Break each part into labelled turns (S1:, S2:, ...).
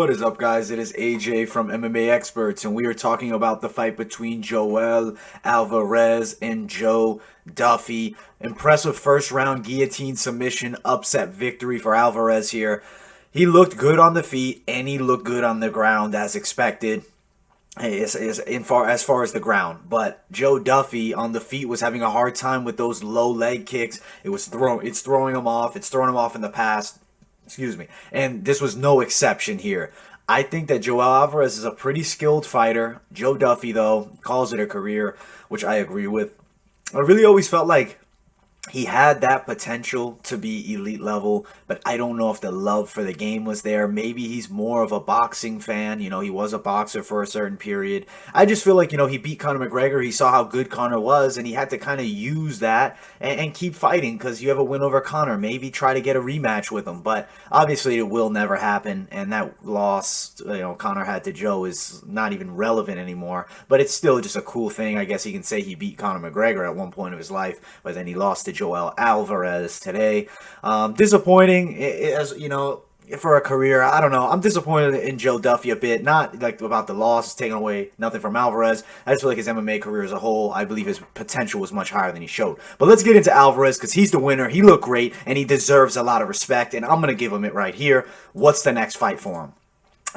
S1: What is up, guys? It is AJ from MMA Experts, and we are talking about the fight between Joel Alvarez and Joe Duffy. Impressive first round guillotine submission upset victory for Alvarez here. He looked good on the feet, and he looked good on the ground as expected. As far as the ground, but Joe Duffy on the feet was having a hard time with those low leg kicks. It's throwing him off. It's thrown him off in the past. Excuse me. And this was no exception here. I think that Joel Alvarez is a pretty skilled fighter. Joe Duffy, though, calls it a career, which I agree with. I really always felt like he had that potential to be elite level, but I don't know if the love for the game was there. Maybe he's more of a boxing fan. You know, he was a boxer for a certain period. I just feel like, he beat Conor McGregor. He saw how good Conor was, and he had to kind of use that and keep fighting because you have a win over Conor. Maybe try to get a rematch with him, but obviously it will never happen, and that loss, Conor had to Joe is not even relevant anymore, but it's still just a cool thing. I guess he can say he beat Conor McGregor at one point of his life, but then he lost to Joel Alvarez today. Disappointing, as for a career. I don't know. I'm disappointed in Joe Duffy a bit. Not like about the loss, taking away nothing from Alvarez. I just feel like his MMA career as a whole, I believe his potential was much higher than he showed. But let's get into Alvarez because he's the winner. He looked great and he deserves a lot of respect. And I'm going to give him it right here. What's the next fight for him?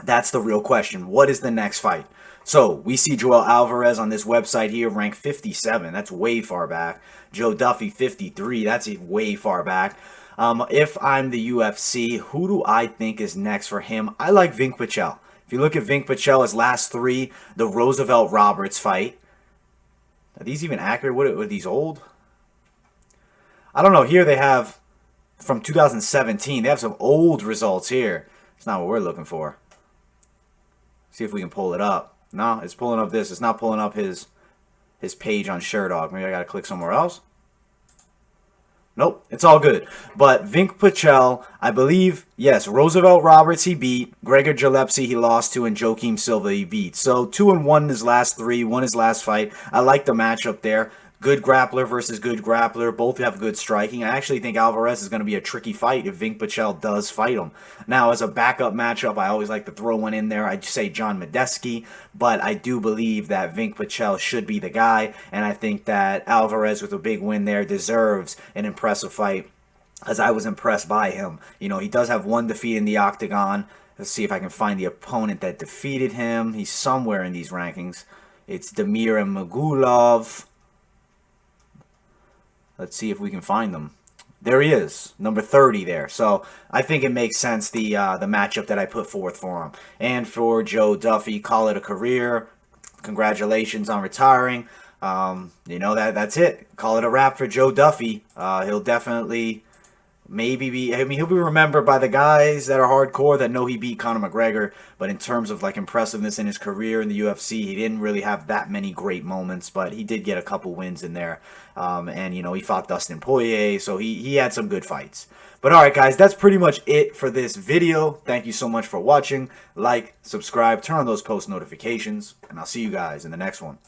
S1: That's the real question. What is the next fight? So, we see Joel Alvarez on this website here ranked 57. That's way far back. Joe Duffy, 53. That's way far back. If I'm the UFC, who do I think is next for him? I like Vink Pichel. If you look at Vink Pichel's last three, the Roosevelt Roberts fight. Are these even accurate? What are these old? I don't know. Here they have from 2017. They have some old results here. It's not what we're looking for. See if we can pull it up. No, it's pulling up this. It's not pulling up his page on SureDog. Maybe I got to click somewhere else. Nope, it's all good. But Vink Pichel, I believe, yes, Roosevelt Roberts he beat, Gregor Gillespie he lost to, and Joaquim Silva he beat. So 2-1 in his last three, won his last fight. I like the matchup there. Good grappler versus good grappler. Both have good striking. I actually think Alvarez is going to be a tricky fight if Vink Pichel does fight him. Now, as a backup matchup, I always like to throw one in there. I'd say John Medeski, but I do believe that Vink Pichel should be the guy, and I think that Alvarez, with a big win there, deserves an impressive fight, as I was impressed by him. He does have one defeat in the octagon. Let's see if I can find the opponent that defeated him. He's somewhere in these rankings. It's Damir Magulov. Let's see if we can find them. There he is, number 30 there. So I think it makes sense, the matchup that I put forth for him. And for Joe Duffy, call it a career. Congratulations on retiring. That's it. Call it a wrap for Joe Duffy. He'll definitely he'll be remembered by the guys that are hardcore that know he beat Conor McGregor, but in terms of impressiveness in his career in the UFC, he didn't really have that many great moments, but he did get a couple wins in there. And he fought Dustin Poirier, so he had some good fights. But alright guys, that's pretty much it for this video. Thank you so much for watching. Like, subscribe, turn on those post notifications, and I'll see you guys in the next one.